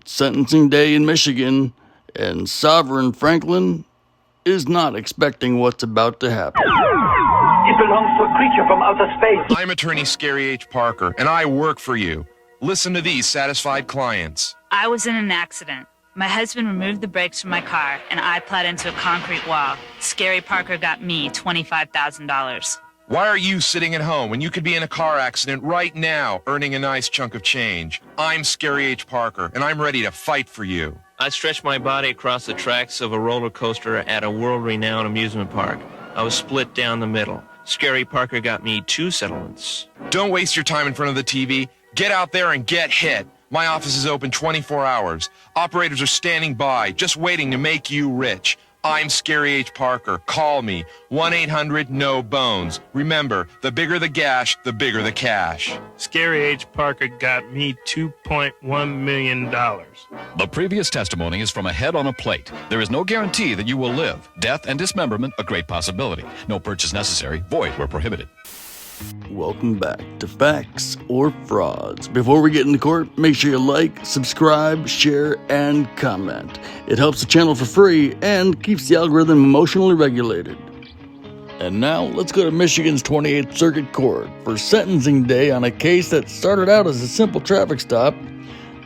It's sentencing day in Michigan, and Sovereign Franklin is not expecting what's about to happen. It belongs to a creature from outer space. I'm attorney Scary H. Parker, and I work for you. Listen to these satisfied clients. I was in an accident. My husband removed the brakes from my car, and I plowed into a concrete wall. Scary Parker got me $25,000. Why are you sitting at home when you could be in a car accident right now, earning a nice chunk of change? I'm Scary H. Parker, and I'm ready to fight for you. I stretched my body across the tracks of a roller coaster at a world-renowned amusement park. I was split down the middle. Scary Parker got me 2 settlements. Don't waste your time in front of the TV. Get out there and get hit. My office is open 24 hours. Operators are standing by, just waiting to make you rich. I'm Scary H. Parker. Call me. 1-800-NO-BONES. Remember, the bigger the gash, the bigger the cash. Scary H. Parker got me $2.1 million. The previous testimony is from a head on a plate. There is no guarantee that you will live. Death and dismemberment, a great possibility. No purchase necessary. Void where prohibited. Welcome back to Facts or Frauds. Before we get into court, make sure you like, subscribe, share, and comment. It helps the channel for free and keeps the algorithm emotionally regulated. And now, let's go to Michigan's 28th Circuit Court for sentencing day on a case that started out as a simple traffic stop,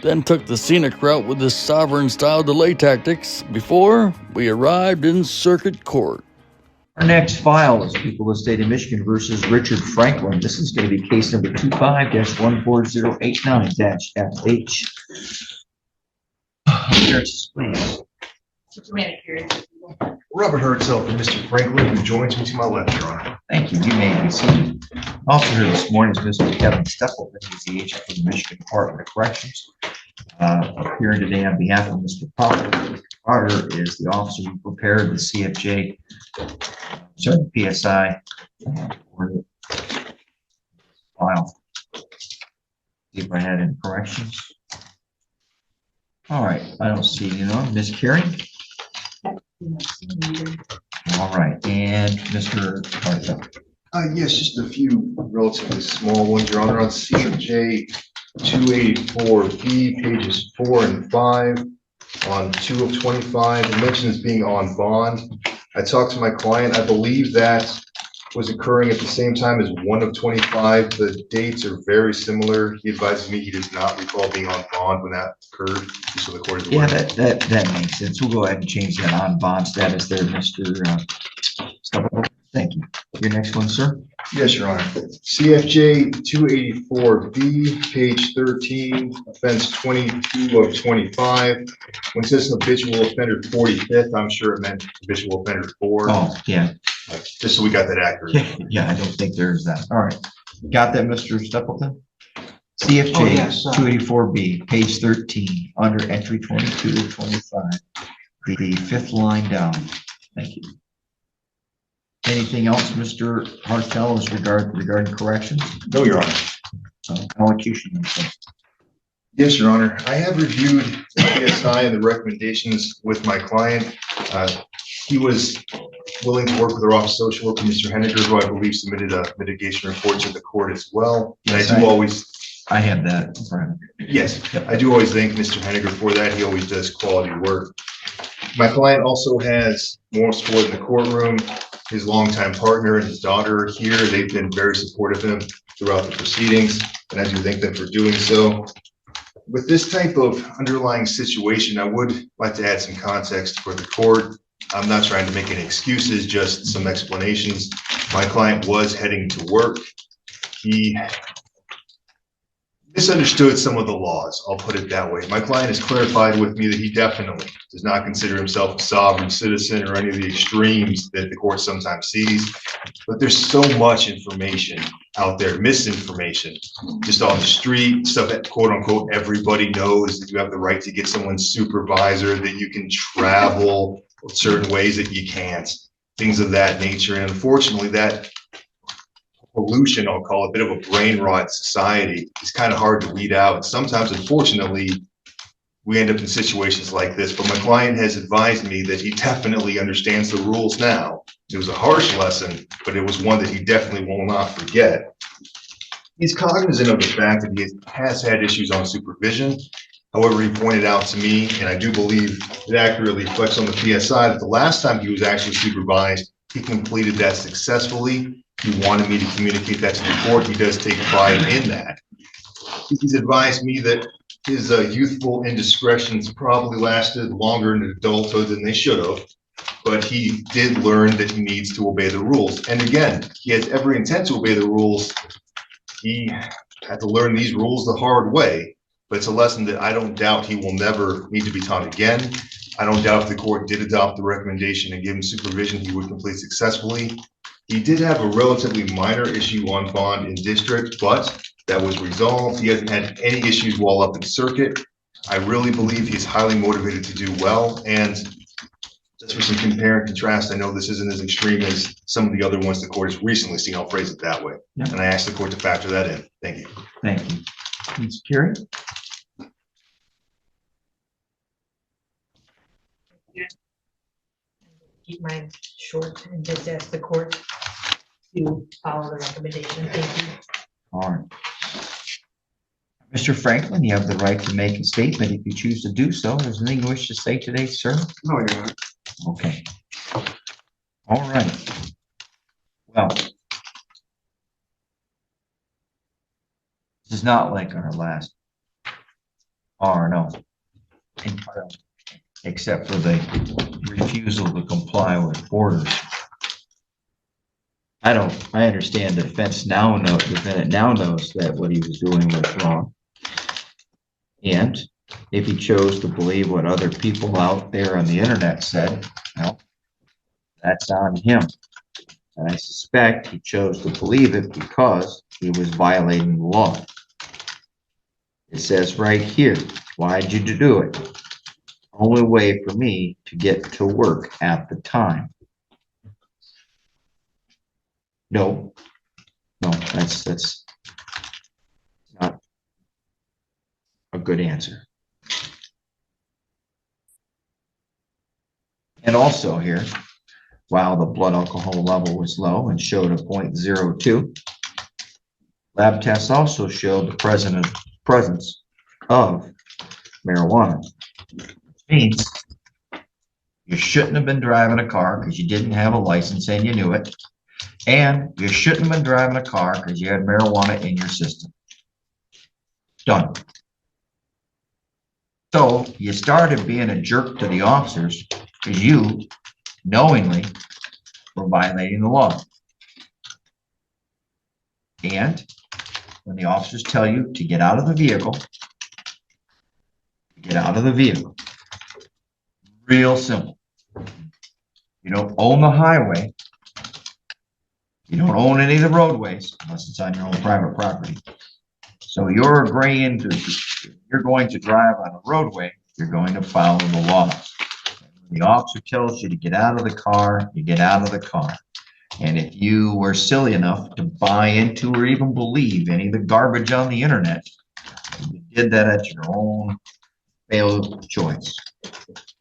then took the scenic route with the sovereign-style delay tactics before we arrived in Circuit Court. Our next file is People of the State of Michigan versus Richard Franklin. This is going to be case number 25-14089-FH. Appearances, please. Robert Hertzell for Mr. Franklin, who joins me to my left, Your Honor. Thank you. You may be seated. Also here this morning is Mr. Kevin Stepleton. He's the agent for the Michigan Department of Corrections. Appearing today on behalf of Mr. Potter. Mr. Potter is the officer who prepared the CFJ, sorry, PSI for the file. See if I had any corrections. All right, I don't see any on. Ms. Carey? All right, and Mr. Hartel. Yes, just a few relatively small ones, Your Honor. On CFJ 284B, pages 4 and 5, on 2 of 25, it mentions being on bond. I talked to my client. I believe that was occurring at the same time as 1 of 25. The dates are very similar. He advises me he does not recall being on bond when that occurred. Just so the court is aware. Yeah, that makes sense. We'll go ahead and change that on bond status there, Mr. Stepleton. Thank you. Your next one, sir? Yes, Your Honor. CFJ 284B, page 13, offense 22 of 25. When it says habitual offender 45th, I'm sure it meant habitual offender 4. Oh, yeah. Just so we got that accurate. Yeah, I don't think there's that. All right. Got that, Mr. Stepleton? CFJ 284B, page 13, under entry 22 of 25. The 5th line down. Thank you. Anything else, Mr. Hartel, as regarding corrections? No, Your Honor. So, allocution. Yes, Your Honor. I have reviewed the PSI and the recommendations with my client. He was willing to work with our office social worker, Mr. Henniger, who I believe submitted a mitigation report to the court as well. And Yes, I have that in front of me. Yes, I do always thank Mr. Henniger for that. He always does quality work. My client also has more support in the courtroom. His longtime partner and his daughter are here. They've been very supportive of him throughout the proceedings, and I do thank them for doing so. With this type of underlying situation, I would like to add some context for the court. I'm not trying to make any excuses, just some explanations. My client was heading to work. He misunderstood some of the laws, I'll put it that way. My client has clarified with me that he definitely does not consider himself a sovereign citizen or any of the extremes that the court sometimes sees. But there's so much information out there, misinformation, just on the street, stuff that quote unquote everybody knows, that you have the right to get someone's supervisor, that you can travel certain ways that you can't, things of that nature. And unfortunately, that pollution, I'll call it, a bit of a brain rot society, is kind of hard to weed out. And sometimes, unfortunately, we end up in situations like this. But my client has advised me that he definitely understands the rules now. It was a harsh lesson, but it was one that he definitely will not forget. He's cognizant of the fact that he has had issues on supervision. However, he pointed out to me, and I do believe it accurately reflects on the PSI, that the last time he was actually supervised, he completed that successfully. He wanted me to communicate that to the court. He does take pride in that. He's advised me that his youthful indiscretions probably lasted longer in adulthood than they should have, but he did learn that he needs to obey the rules. And again, he has every intent to obey the rules. He had to learn these rules the hard way, but it's a lesson that I don't doubt he will never need to be taught again. I don't doubt if the court did adopt the recommendation and give him supervision, he would complete successfully. He did have a relatively minor issue on bond in district, but that was resolved. He hasn't had any issues while up in circuit. I really believe he's highly motivated to do well. And just for some compare and contrast, I know this isn't as extreme as some of the other ones the court has recently seen. I'll phrase it that way. Yeah. And I asked the court to factor that in. Thank you. Thank you. Ms. Carey? Keep mine short and just ask the court to follow the recommendation. Thank you. All right. Mr. Franklin, you have the right to make a statement if you choose to do so. Is there anything you wish to say today, sir? No, Your Honor. Okay. All right. Well, this is not like our last R&O, except for the refusal to comply with orders. I understand the defendant now knows that what he was doing was wrong. And if he chose to believe what other people out there on the internet said, well, that's on him. And I suspect he chose to believe it because he was violating the law. It says right here, why'd you do it? Only way for me to get to work at the time. No, that's not a good answer. And also here, while the blood alcohol level was low and showed a 0.02, lab tests also showed the presence of marijuana, which means you shouldn't have been driving a car because you didn't have a license and you knew it. And you shouldn't have been driving a car because you had marijuana in your system. Done. So you started being a jerk to the officers because you knowingly were violating the law. And when the officers tell you to get out of the vehicle, get out of the vehicle. Real simple. You don't own the highway. You don't own any of the roadways unless it's on your own private property. So you're agreeing to, you're going to drive on a roadway, you're going to follow the law. When the officer tells you to get out of the car, you get out of the car. And if you were silly enough to buy into or even believe any of the garbage on the internet, you did that at your own failed choice.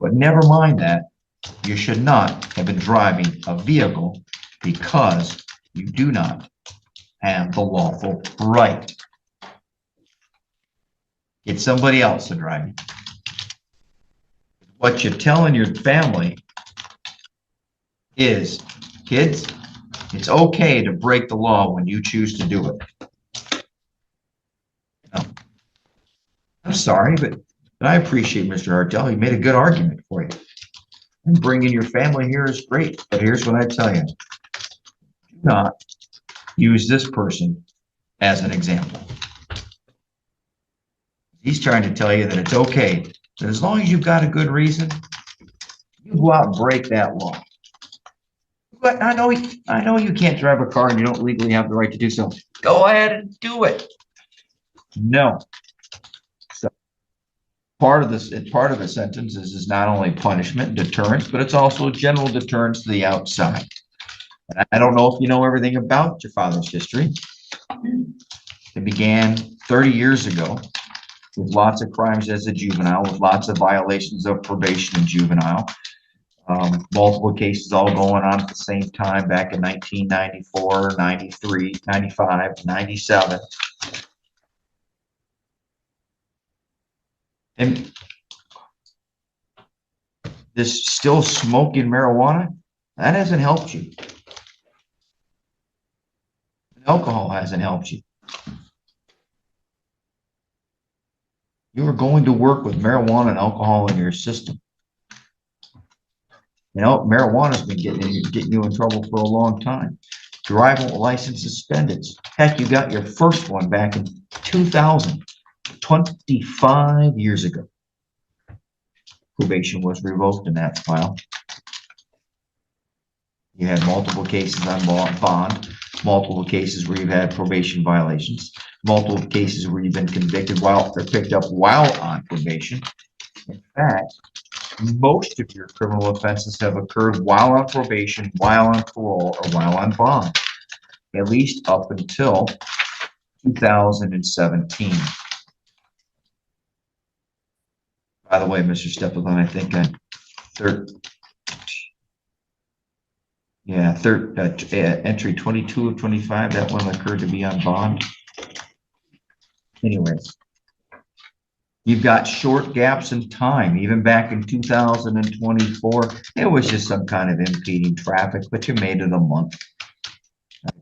But never mind that, you should not have been driving a vehicle because you do not have the lawful right. Get somebody else to drive you. What you're telling your family is, kids, it's okay to break the law when you choose to do it. No. I'm sorry, but I appreciate Mr. Hartel. He made a good argument for you. And bringing your family here is great, but here's what I tell you. Do not use this person as an example. He's trying to tell you that it's okay, that as long as you've got a good reason, you go out and break that law. But I know you can't drive a car and you don't legally have the right to do so. Go ahead and do it. No. So part of the sentence is not only punishment, deterrence, but it's also general deterrence to the outside. And I don't know if you know everything about your father's history. It began 30 years ago with lots of crimes as a juvenile, with lots of violations of probation in juvenile. Multiple cases all going on at the same time back in 1994, 93, 95, 97. And this still smoking marijuana, that hasn't helped you. Alcohol hasn't helped you. You are going to work with marijuana and alcohol in your system. You know, marijuana's been getting you in trouble for a long time. Driver's license suspended. Heck, you got your first one back in 2000, 25 years ago. Probation was revoked in that file. You had multiple cases on bond, multiple cases where you've had probation violations, multiple cases where you've been convicted while or picked up while on probation. In fact, most of your criminal offenses have occurred while on probation, while on parole, or while on bond, at least up until 2017. By the way, Mr. Stapleton, I think entry 22 of 25, that one occurred to be on bond. Anyways, you've got short gaps in time, even back in 2024. It was just some kind of impeding traffic, but you made it a month.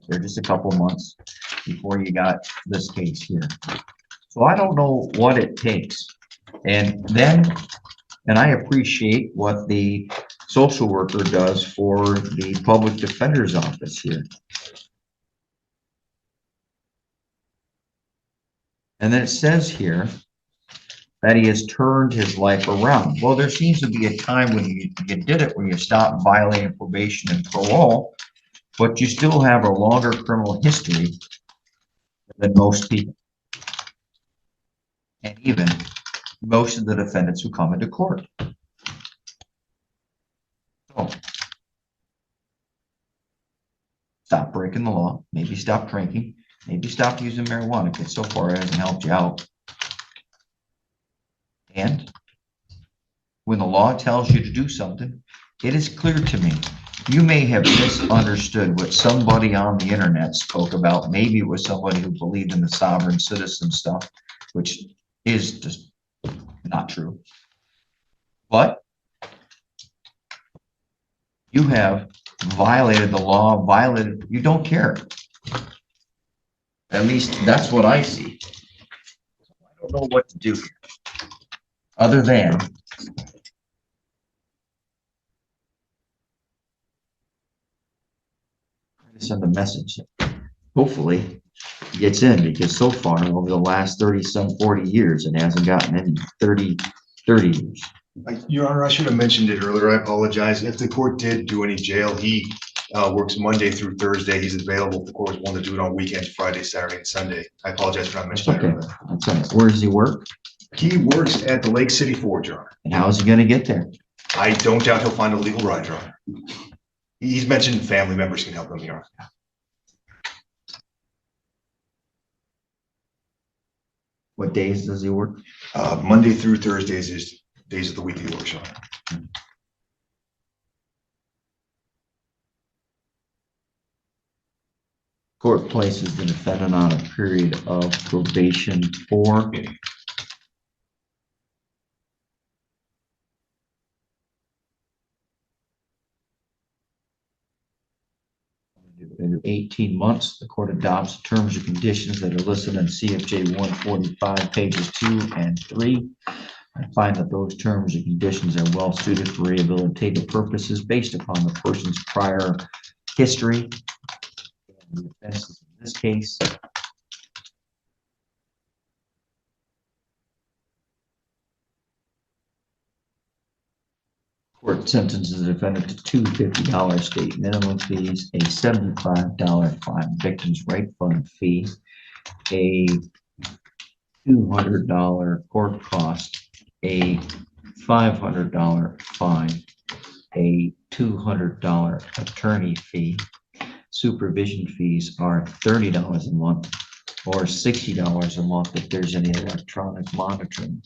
They're just a couple months before you got this case here. So I don't know what it takes. And I appreciate what the social worker does for the public defender's office here. And then it says here that he has turned his life around. Well, there seems to be a time when you did it, when you stopped violating probation and parole, but you still have a longer criminal history than most people. And even most of the defendants who come into court. So, stop breaking the law, maybe stop drinking, maybe stop using marijuana, because so far it hasn't helped you out. And when the law tells you to do something, it is clear to me. You may have misunderstood what somebody on the internet spoke about. Maybe it was somebody who believed in the sovereign citizen stuff, which is just not true. But you have violated the law, you don't care. At least that's what I see. I don't know what to do here. Other than send a message. Hopefully it gets in, because so far over the last 40 years, it hasn't gotten any 30 years. Your Honor, I should have mentioned it earlier. I apologize. If the court did do any jail, he works Monday through Thursday. He's available if the court wanted to do it on weekends, Friday, Saturday, and Sunday. I apologize for not mentioning that earlier. That's okay. Where does he work? He works at the Lake City Forge, Your Honor. And how is he going to get there? I don't doubt he'll find a legal ride, Your Honor. He's mentioned family members can help him, Your Honor. What days does he work? Monday through Thursdays is days of the week he works, Your Honor. Court places the defendant on a period of probation for in 18 months. The court adopts terms and conditions that are listed in CFJ 145 pages 2 and 3. I find that those terms and conditions are well suited for rehabilitative purposes based upon the person's prior history. And the offenses in this case. Court sentences the defendant to two $50 state minimum fees, a $75 fine victims' right fund fee, a $200 court cost, a $500 fine, a $200 attorney fee. Supervision fees are $30 a month or $60 a month if there's any electronic monitoring.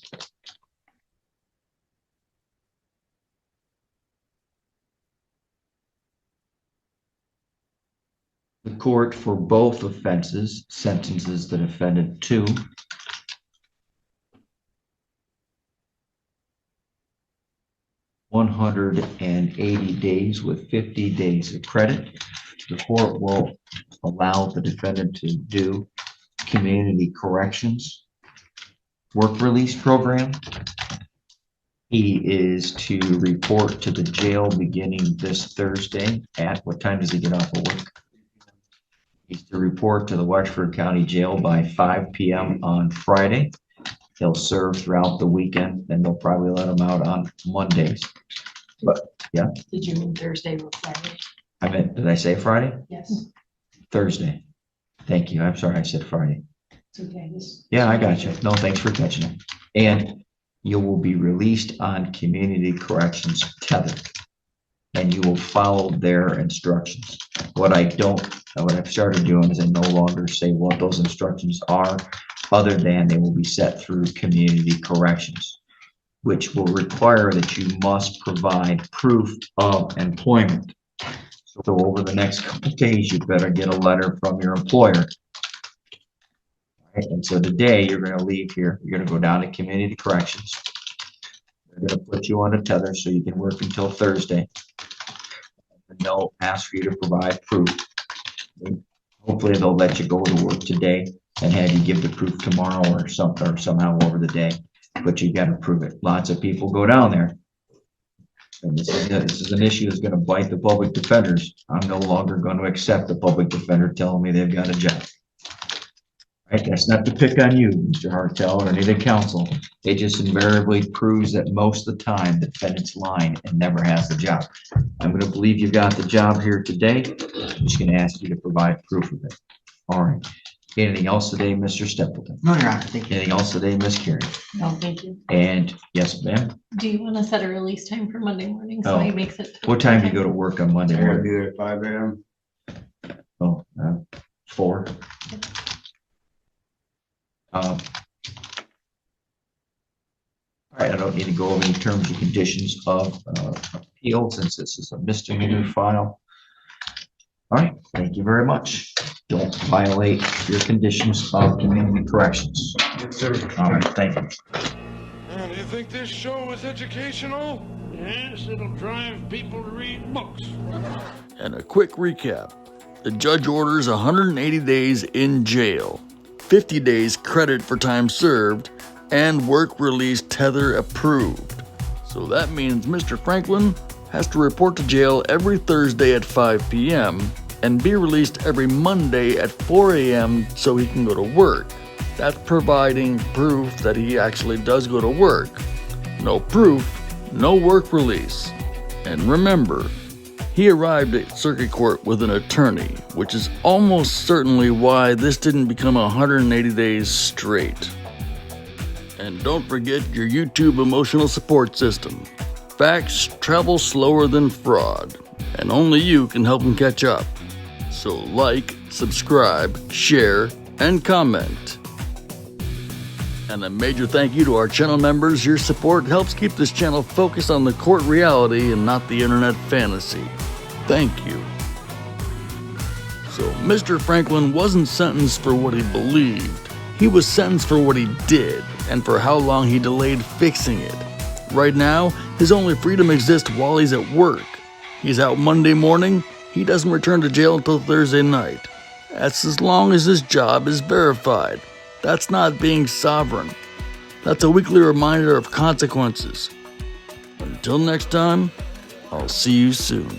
The court for both offenses sentences the defendant to 180 days with 50 days of credit. The court will allow the defendant to do community corrections work release program. He is to report to the jail beginning this Thursday at, what time does he get off of work? He's to report to the Wexford County Jail by 5 p.m. on Friday. He'll serve throughout the weekend, and they'll probably let him out on Mondays. But yeah, Did you mean Thursday or Friday? I meant, did I say Friday? Yes, Thursday. Thank you. I'm sorry, I said Friday. it's okay. Yeah, I got you. No, thanks for catching it. And you will be released on community corrections tether. And you will follow their instructions. What I've started doing is I no longer say what those instructions are, other than they will be set through community corrections, which will require that you must provide proof of employment. So over the next couple of days, you better get a letter from your employer. Right, and so today you're going to leave here. You're going to go down to community corrections. They're going to put you on a tether so you can work until Thursday. And they'll ask for you to provide proof. Hopefully they'll let you go to work today and have you give the proof tomorrow or something, or somehow over the day. But you got to prove it. Lots of people go down there. And this is an issue that's going to bite the public defenders. I'm no longer going to accept the public defender telling me they've got a job. Right? That's not to pick on you, Mr. Hartel, or any of the counsel. It just invariably proves that most of the time the defendant's lying and never has the job. I'm going to believe you've got the job here today. I'm just going to ask you to provide proof of it. All right. Anything else today, Mr. Stapleton? No, Your Honor, thank you. Anything else today, Ms. Carey? No, thank you. And yes, ma'am. Do you want to set a release time for Monday morning so Oh. he makes it? What time do you go to work on Monday? I'm gonna be there at 5 a.m. Oh, 4. All right, I don't need to go over any terms and conditions of appeal since this is a misdemeanor file. All right, thank you very much. Don't violate your conditions of community corrections. Yes, sir. All right, thank you. Do you think this show is educational? Yes, it'll drive people to read books. And a quick recap. The judge orders 180 days in jail, 50 days credit for time served, and work release tether approved. So that means Mr. Franklin has to report to jail every Thursday at 5 p.m. and be released every Monday at 4 a.m. so he can go to work. That's providing proof that he actually does go to work. No proof, no work release. And remember, he arrived at circuit court with an attorney, which is almost certainly why this didn't become 180 days straight. And don't forget your YouTube emotional support system. Facts travel slower than fraud, and only you can help them catch up. So like, subscribe, share, and comment. And a major thank you to our channel members. Your support helps keep this channel focused on the court reality and not the internet fantasy. Thank you. So Mr. Franklin wasn't sentenced for what he believed. He was sentenced for what he did and for how long he delayed fixing it. Right now, his only freedom exists while he's at work. He's out Monday morning. He doesn't return to jail until Thursday night. That's as long as his job is verified. That's not being sovereign. That's a weekly reminder of consequences. Until next time, I'll see you soon.